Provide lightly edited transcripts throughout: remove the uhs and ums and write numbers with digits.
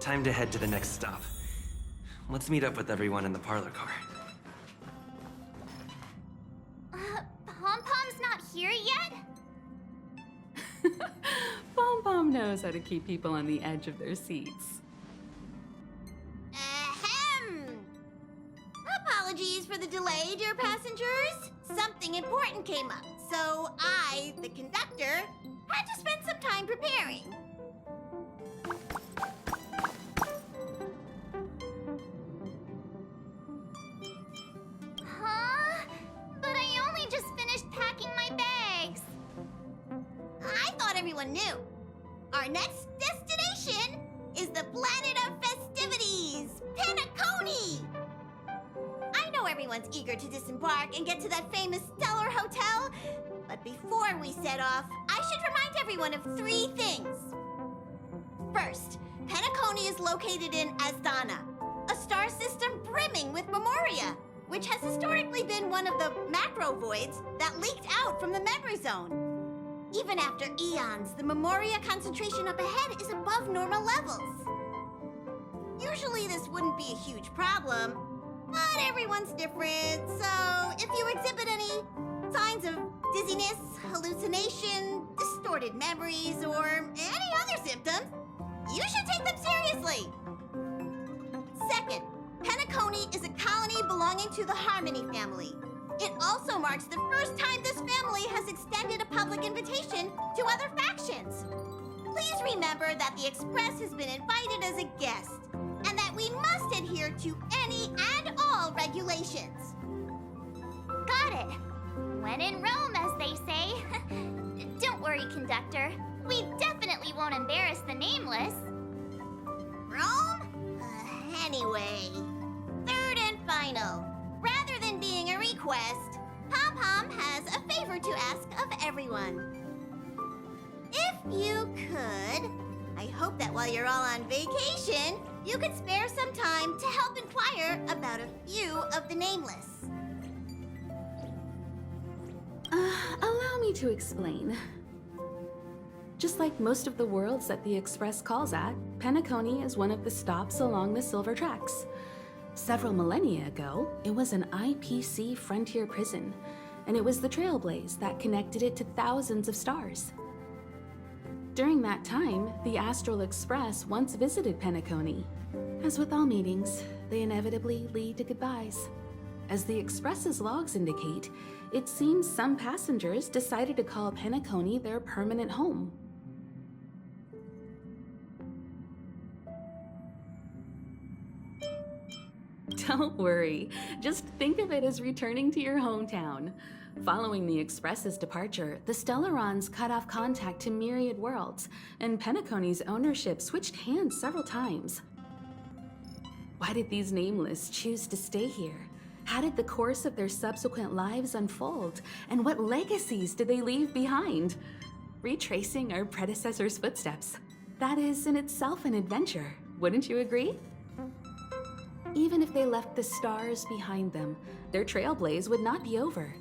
Time to head to the next stop. Let's meet up with everyone in the parlor car. Pom-Pom's not here yet? Pom-Pom knows how to keep people on the edge of their seats. Ahem! Apologies for the delay, dear passengers. Something important came up, so I, the conductor, had to spend some time preparing. Huh? But I only just finished packing my bags. I thought everyone knew. Our next destination is the planet of festivities, Penacony! I know everyone's eager to disembark and get to that famous Stellar Hotel, but before we set off, I should remind everyone of 3 things. First, Penacony is located in Asdana, a star system brimming with memoria, which has historically been one of the macro voids that leaked out from the memory zone. Even after eons, the memoria concentration up ahead is above normal levels. Usually this wouldn't be a huge problem, but everyone's different, so if you exhibit any signs of dizziness, hallucination, distorted memories, or any other symptoms, you should take them seriously. Second, Penacony is a colony belonging to the Harmony family. It also marks the first time this family has extended a public invitation to other factions. Please remember that the Express has been invited as a guest, and that we must adhere to any and all regulations. Got it. When in Rome, as they say. Don't worry, conductor. We definitely won't embarrass the nameless. Rome? Anyway, third and final. Rather than being a request, Pom-Pom has a favor to ask of everyone. If you could, I hope that while you're all on vacation, you could spare some time to help inquire about a few of the nameless. Allow me to explain. Just like most of the worlds that the Express calls at, Penacony is one of the stops along the Silver Tracks. Several millennia ago, it was an IPC frontier prison, and it was the trailblaze that connected it to thousands of stars. During that time, the Astral Express once visited Penacony. As with all meetings, they inevitably lead to goodbyes. As the Express's logs indicate, it seems some passengers decided to call Penacony their permanent home. Don't worry, just think of it as returning to your hometown. Following the Express's departure, the Stellarons cut off contact to myriad worlds, and Penacony's ownership switched hands several times. Why did these nameless choose to stay here? How did the course of their subsequent lives unfold? And what legacies did they leave behind? Retracing our predecessors' footsteps. That is in itself an adventure, wouldn't you agree? Even if they left the stars behind them, their trailblaze would not be over.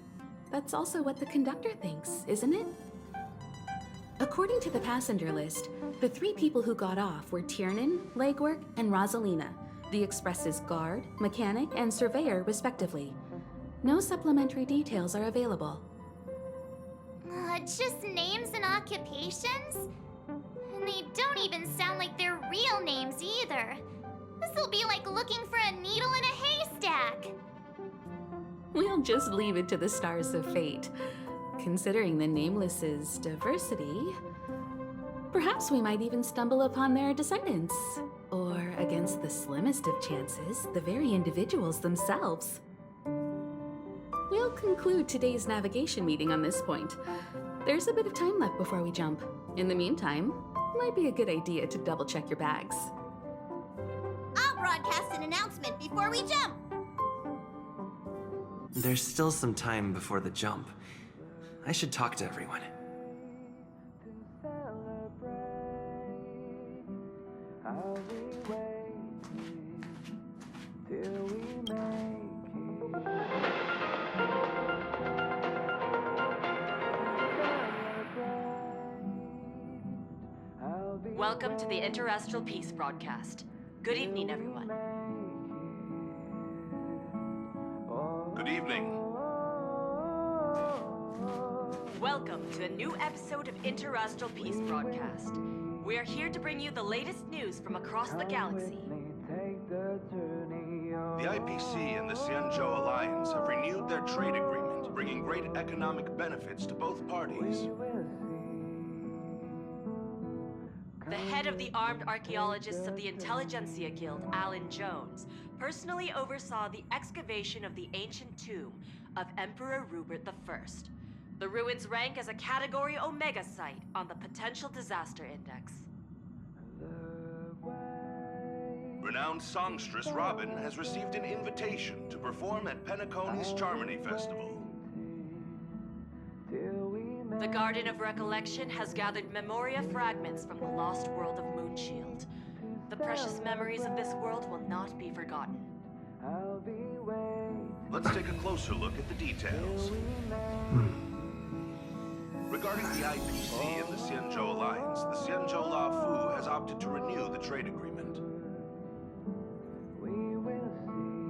That's also what the conductor thinks, isn't it? According to the passenger list, the 3 people who got off were Tiernan, Legwork, and Rosalina, the Express's guard, mechanic, and surveyor, respectively. No supplementary details are available. Just names and occupations? And they don't even sound like their real names either. This'll be like looking for a needle in a haystack. I'll just leave it to the stars of fate. Considering the Nameless's diversity, perhaps we might even stumble upon their descendants. Or, against the slimmest of chances, the very individuals themselves. We'll conclude today's navigation meeting on this point. There's a bit of time left before we jump. In the meantime, might be a good idea to double-check your bags. I'll broadcast an announcement before we jump. There's still some time before the jump. I should talk to everyone. Welcome to the Interastral Peace broadcast. Good evening, everyone. Good evening. Welcome to a new episode of Interastral Peace broadcast. We are here to bring you the latest news from across the galaxy. The IPC and the Xianzhou Alliance have renewed their trade agreement, bringing great economic benefits to both parties. The head of the Armed Archaeologists of the Intelligentsia Guild, Alan Jones, personally oversaw the excavation of the ancient tomb of Emperor Rupert I. The ruins rank as a Category Omega site on the Potential Disaster Index. Renowned songstress Robin has received an invitation to perform at Penacony's Charmony Festival. The Garden of Recollection has gathered memoria fragments from the lost world of Moonshield. The precious memories of this world will not be forgotten. Let's take a closer look at the details. Regarding the IPC and the Xianzhou Alliance, the Xianzhou La Fu has opted to renew the trade agreement.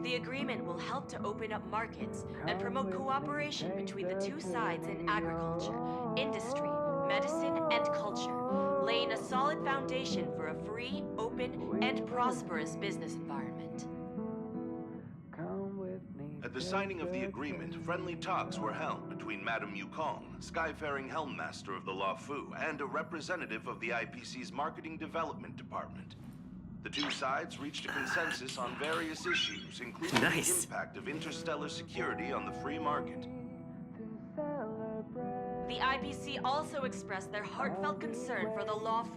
The agreement will help to open up markets and promote cooperation between the two sides in agriculture, industry, medicine, and culture, laying a solid foundation for a free, open, and prosperous business environment. At the signing of the agreement, friendly talks were held between Madame Yukong, Skyfaring Helmmaster of the La Fu, and a representative of the IPC's Marketing Development Department. The two sides reached a consensus on various issues, including the impact of interstellar security on the free market. The IPC also expressed their heartfelt concern for the Lawfu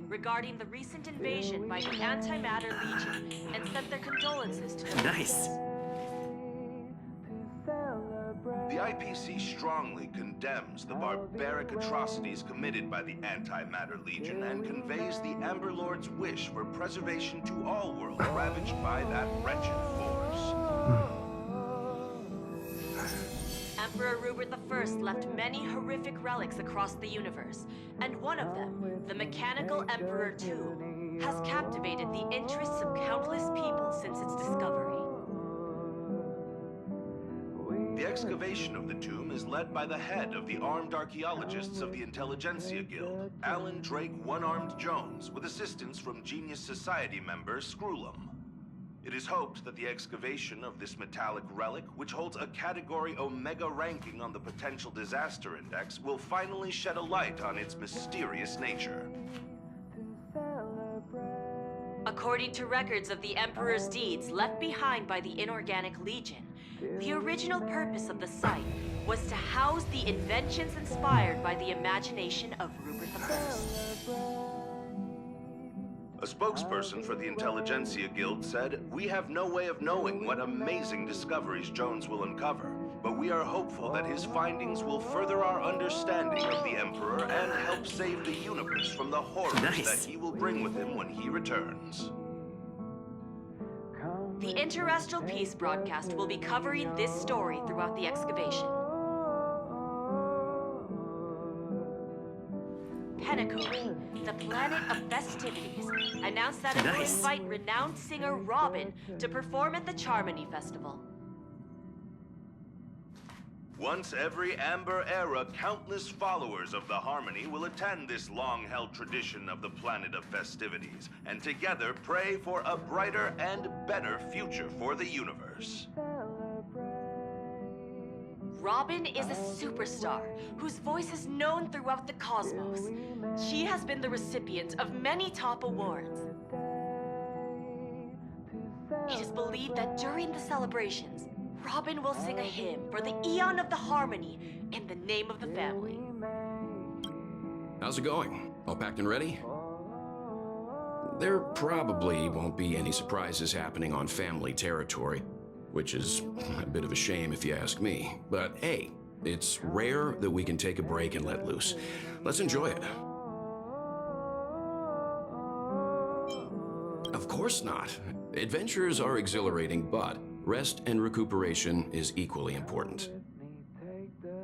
regarding the recent invasion by the Antimatter Legion and sent their condolences to the people. The IPC strongly condemns the barbaric atrocities committed by the Antimatter Legion and conveys the Amber Lord's wish for preservation to all worlds ravaged by that wretched force. Emperor Rupert I left many horrific relics across the universe, and one of them, the Mechanical Emperor Tomb, has captivated the interests of countless people since its discovery. The excavation of the tomb is led by the head of the Armed Archaeologists of the Intelligentsia Guild, Alan Drake One-Armed Jones, with assistance from Genius Society member Screwlum. It is hoped that the excavation of this metallic relic, which holds a Category Omega ranking on the Potential Disaster Index, will finally shed a light on its mysterious nature. According to records of the Emperor's deeds left behind by the Inorganic Legion, the original purpose of the site was to house the inventions inspired by the imagination of Rupert I. A spokesperson for the Intelligentsia Guild said, "We have no way of knowing what amazing discoveries Jones will uncover, but we are hopeful that his findings will further our understanding of the Emperor and help save the universe from the horrors that he will bring with him when he returns." The Interastral Peace broadcast will be covering this story throughout the excavation. Penacony, the planet of festivities, announced that it will invite renowned singer Robin to perform at the Charmony Festival. Once every Amber Era, countless followers of the Harmony will attend this long-held tradition of the planet of festivities, and together pray for a brighter and better future for the universe. Robin is a superstar whose voice is known throughout the cosmos. She has been the recipient of many top awards. It is believed that during the celebrations, Robin will sing a hymn for the Eon of the Harmony in the name of the family. How's it going? All packed and ready? There probably won't be any surprises happening on family territory, which is a bit of a shame if you ask me. But hey, it's rare that we can take a break and let loose. Let's enjoy it. Of course not. Adventures are exhilarating, but rest and recuperation is equally important.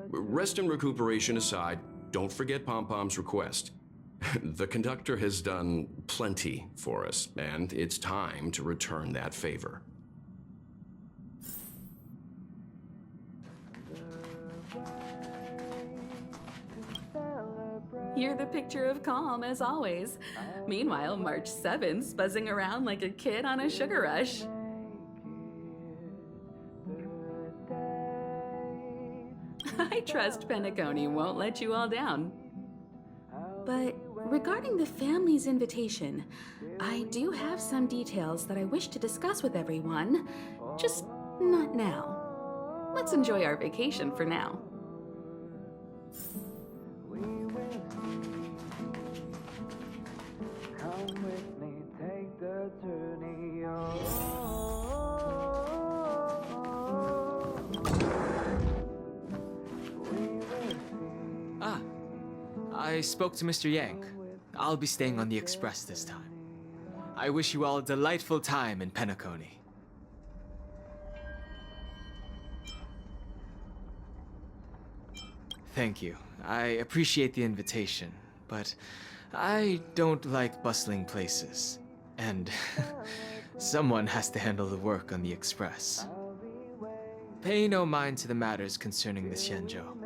Rest and recuperation aside, don't forget Pom-Pom's request. The conductor has done plenty for us, and it's time to return that favor. You're the picture of calm, as always. Meanwhile, March 7th's buzzing around like a kid on a sugar rush. I trust Penacony won't let you all down. But regarding the family's invitation, I do have some details that I wish to discuss with everyone, just not now. Let's enjoy our vacation for now. I spoke to Mr. Yang. I'll be staying on the Express this time. I wish you all a delightful time in Penacony. Thank you. I appreciate the invitation, but I don't like bustling places. And someone has to handle the work on the Express. Pay no mind to the matters concerning the Xianzhou.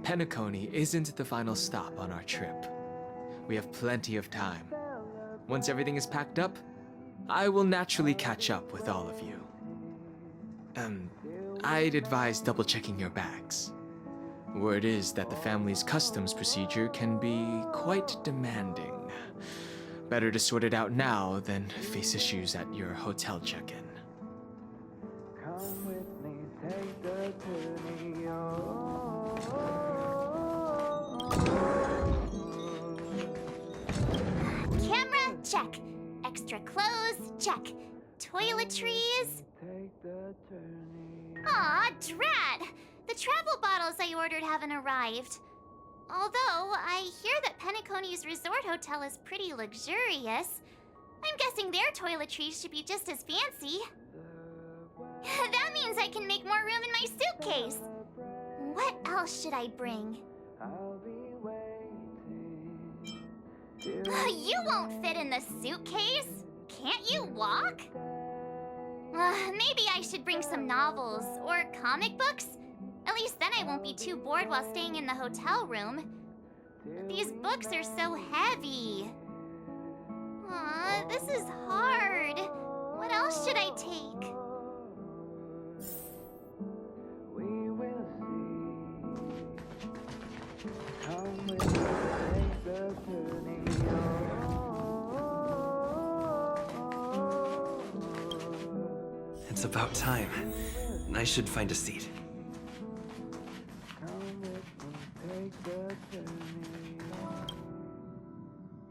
Penacony isn't the final stop on our trip. We have plenty of time. Once everything is packed up, I will naturally catch up with all of you. I'd advise double-checking your bags. Word is that the family's customs procedure can be quite demanding. Better to sort it out now than face issues at your hotel check-in. Come with me, take the journey Camera, check. Extra clothes, check. Toiletries. Aw, drat! The travel bottles I ordered haven't arrived. Although, I hear that Penacony's resort hotel is pretty luxurious. I'm guessing their toiletries should be just as fancy. That means I can make more room in my suitcase. What else should I bring? You won't fit in the suitcase. Can't you walk? Maybe I should bring some novels or comic books. At least then I won't be too bored while staying in the hotel room. These books are so heavy. Aw, this is hard. What else should I take? It's about time. I should find a seat.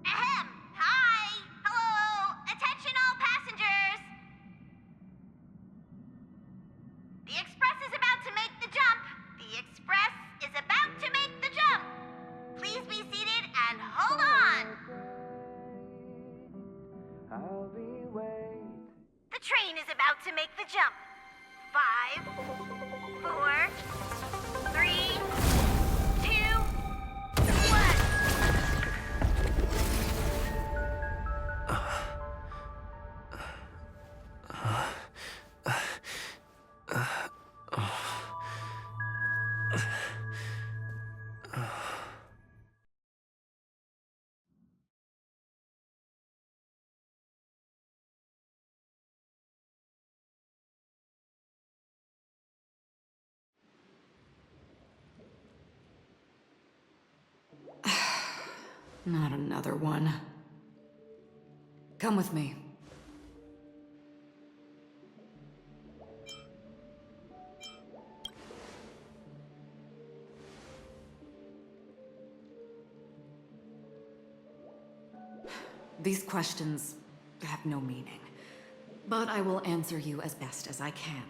Ahem! Hi! Hello! Attention all passengers! The Express is about to make the jump! The Express is about to make the jump! Please be seated and hold on! The train is about to make the jump. 5, 4, 3, 2, 1. Not another one. Come with me. These questions have no meaning, but I will answer you as best as I can.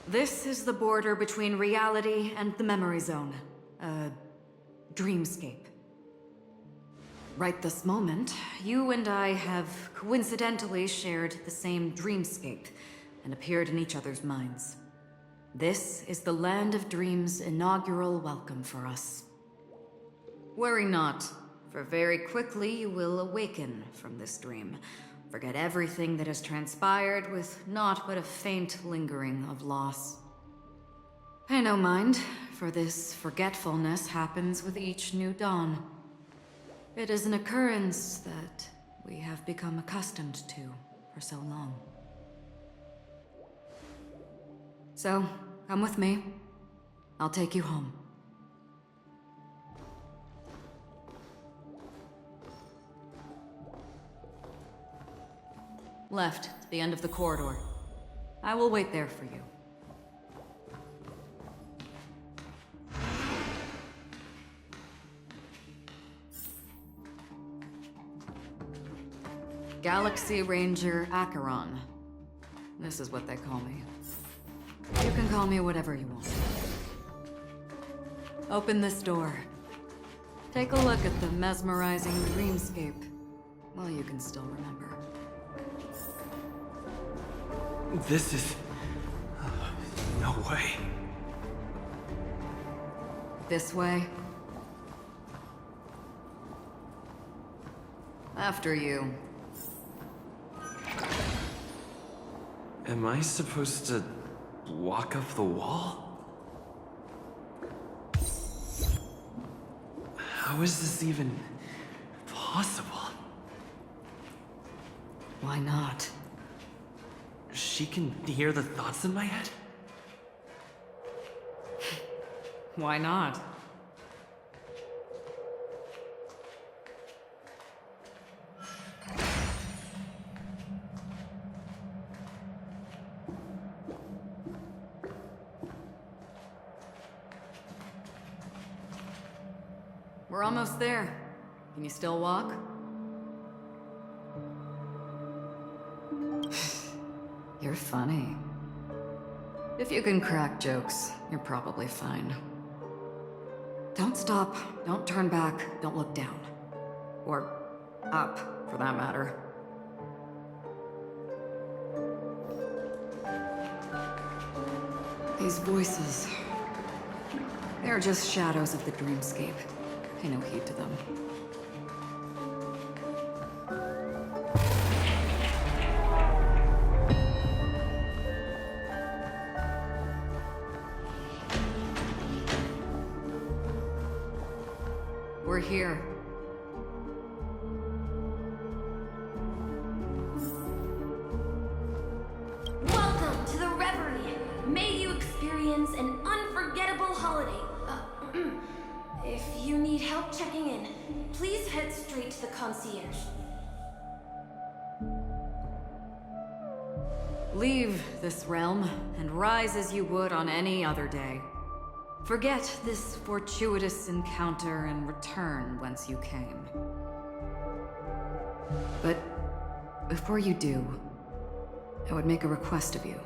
This is the border between reality and the memory zone, a dreamscape. Right this moment, you and I have coincidentally shared the same dreamscape and appeared in each other's minds. This is the Land of Dreams' inaugural welcome for us. Worry not. For very quickly you will awaken from this dream. Forget everything that has transpired with naught but a faint lingering of loss. Pay no mind, for this forgetfulness happens with each new dawn. It is an occurrence that we have become accustomed to for so long. So, come with me. I'll take you home. Left, to the end of the corridor. I will wait there for you. Galaxy Ranger Acheron. This is what they call me. You can call me whatever you want. Open this door. Take a look at the mesmerizing dreamscape while you can still remember. This is... no way. This way. After you. Am I supposed to walk up the wall? How is this even possible? Why not? She can hear the thoughts in my head? Why not? We're almost there. Can you still walk? You're funny. If you can crack jokes, you're probably fine. Don't stop, don't turn back, don't look down. Or up, for that matter. These voices... they're just shadows of the dreamscape. Pay no heed to them. We're here. Welcome to the Reverie. May you experience an unforgettable holiday. If you need help checking in, please head straight to the concierge. Leave this realm and rise as you would on any other day. Forget this fortuitous encounter and return whence you came. But before you do, I would make a request of you.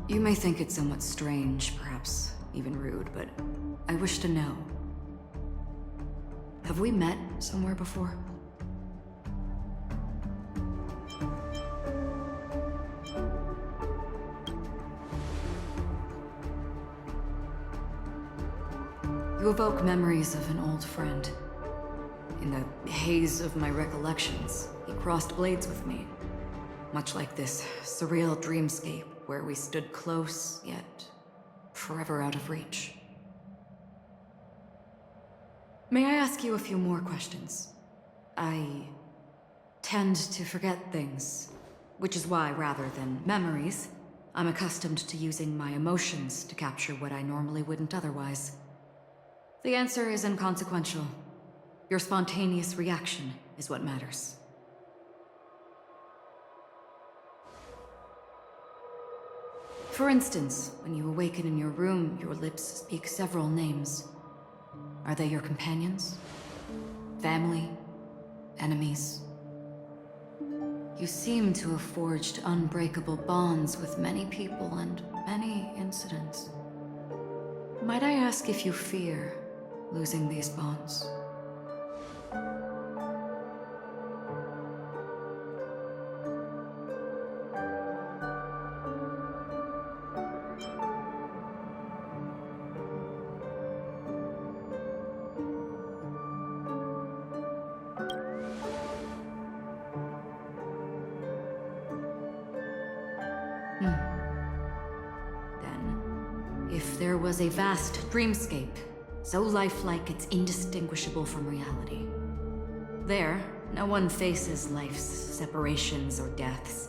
You may think it somewhat strange, perhaps even rude, but I wish to know. Have we met somewhere before? You evoke memories of an old friend. In the haze of my recollections, he crossed blades with me. Much like this surreal dreamscape where we stood close, yet forever out of reach. May I ask you a few more questions? I tend to forget things, which is why, rather than memories, I'm accustomed to using my emotions to capture what I normally wouldn't otherwise. The answer is inconsequential. Your spontaneous reaction is what matters. For instance, when you awaken in your room, your lips speak several names. Are they your companions? Family? Enemies? You seem to have forged unbreakable bonds with many people and many incidents. Might I ask if you fear losing these bonds? Then, if there was a vast dreamscape, so lifelike it's indistinguishable from reality, there, no one faces life's separations or deaths.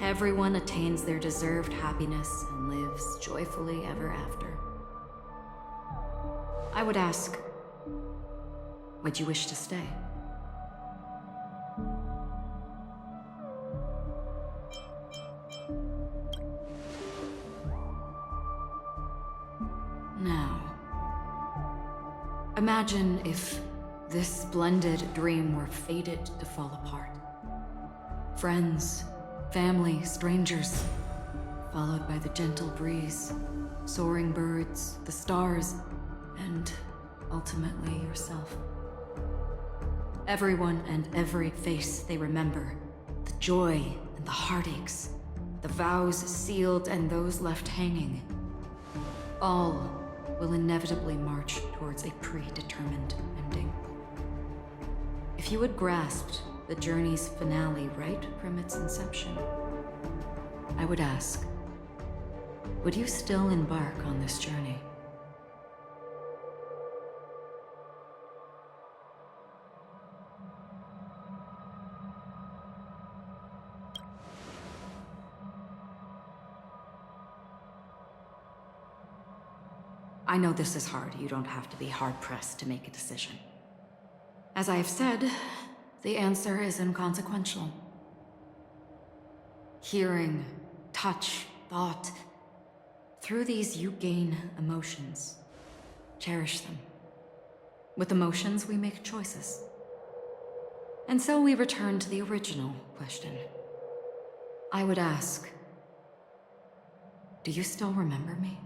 Everyone attains their deserved happiness and lives joyfully ever after. I would ask, would you wish to stay? Now, imagine if this splendid dream were fated to fall apart. Friends, family, strangers, followed by the gentle breeze, soaring birds, the stars, and ultimately yourself. Everyone and every face they remember, the joy and the heartaches, the vows sealed and those left hanging, all will inevitably march towards a predetermined ending. If you had grasped the journey's finale right from its inception, I would ask, would you still embark on this journey? I know this is hard. You don't have to be hard-pressed to make a decision. As I have said, the answer is inconsequential. Hearing, touch, thought. Through these you gain emotions. Cherish them. With emotions, we make choices. And so we return to the original question. I would ask, do you still remember me?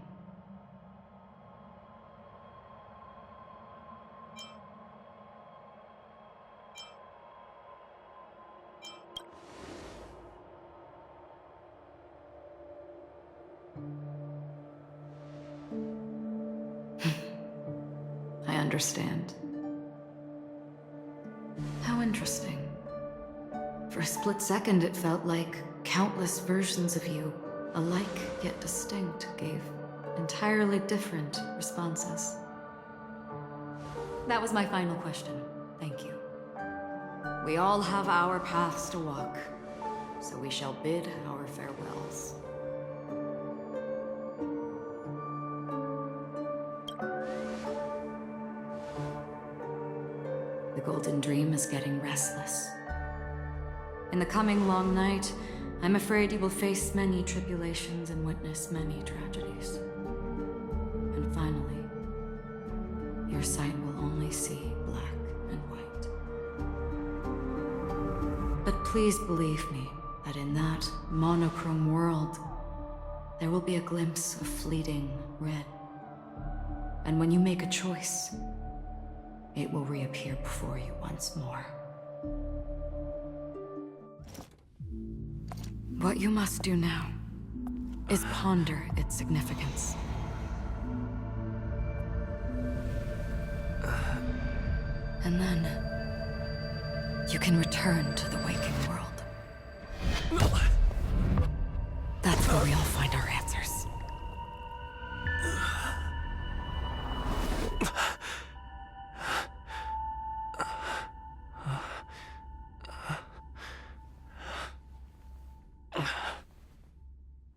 I understand. How interesting. For a split second, it felt like countless versions of you, alike yet distinct, gave entirely different responses. That was my final question. Thank you. We all have our paths to walk, so we shall bid our farewells. The Golden Dream is getting restless. In the coming long night, I'm afraid you will face many tribulations and witness many tragedies. And finally, your sight will only see black and white. But please believe me that in that monochrome world, there will be a glimpse of fleeting red. And when you make a choice, it will reappear before you once more. What you must do now is ponder its significance. And then you can return to the waking world. That's where we all find our answers.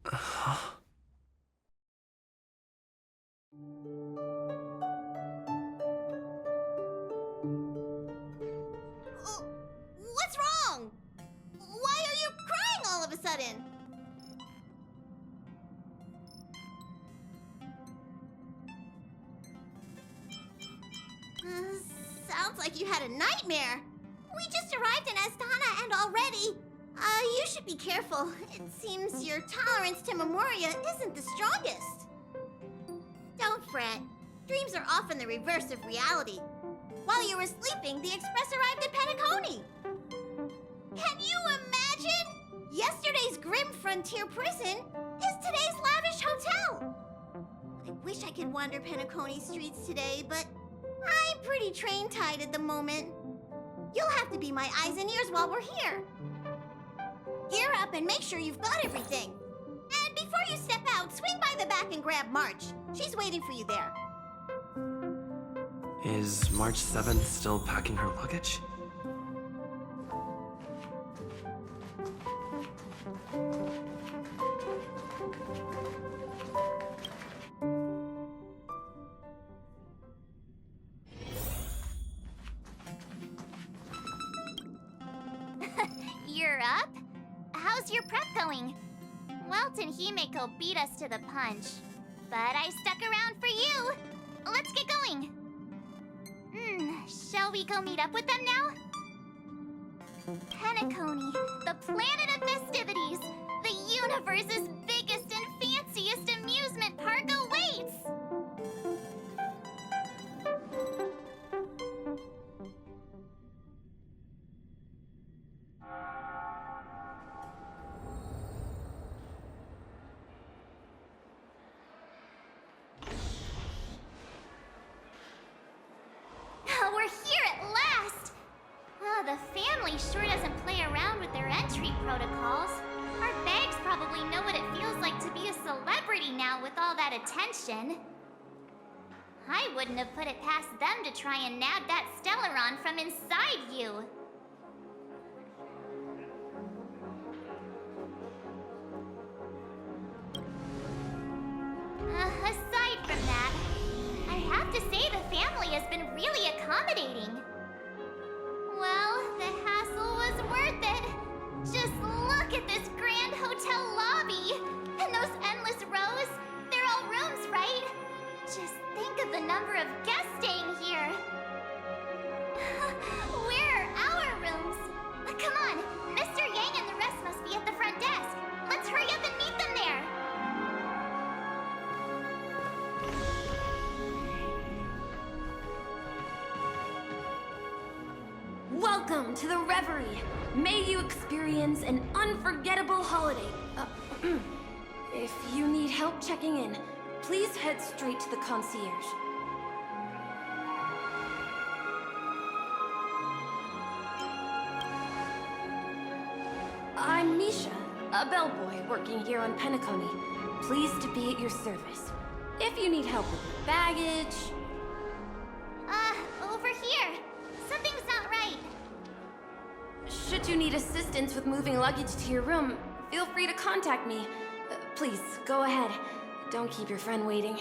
Huh? What's wrong? Why are you crying all of a sudden? Sounds like you had a nightmare. We just arrived in Astana and already... you should be careful. It seems your tolerance to Memoria isn't the strongest. Don't fret. Dreams are often the reverse of reality. While you were sleeping, the Express arrived at Penacony. Can you imagine? Yesterday's grim frontier prison is today's lavish hotel. I wish I could wander Penacony streets today, but I'm pretty train-tied at the moment. You'll have to be my eyes and ears while we're here. Gear up and make sure you've got everything. And before you step out, swing by the back and grab March. She's waiting for you there. Is March 7th still packing her luggage? You're up? How's your prep going? Welt and Himeko beat us to the punch, but I stuck around for you. Let's get going. Shall we go meet up with them now? Penacony, the planet of festivities. The universe's biggest and fanciest amusement park awaits! We're here at last! The family sure doesn't play around with their entry protocols. Our bags probably know what it feels like to be a celebrity now with all that attention. I wouldn't have put it past them to try and nab that Stellaron from inside you. Aside from that, I have to say the family has been really accommodating. Well, the hassle was worth it. Just look at this grand hotel lobby. And those endless rows. They're all rooms, right? Just think of the number of guests staying here. Where are our rooms? Come on, Mr. Yang and the rest must be at the front desk. Let's hurry up and meet them there. Welcome to the Reverie. May you experience an unforgettable holiday. If you need help checking in, please head straight to the concierge. I'm Nisha, a bellboy working here on Penacony. Pleased to be at your service. If you need help with your baggage... Over here. Something's not right. Should you need assistance with moving luggage to your room, feel free to contact me. Please, go ahead. Don't keep your friend waiting.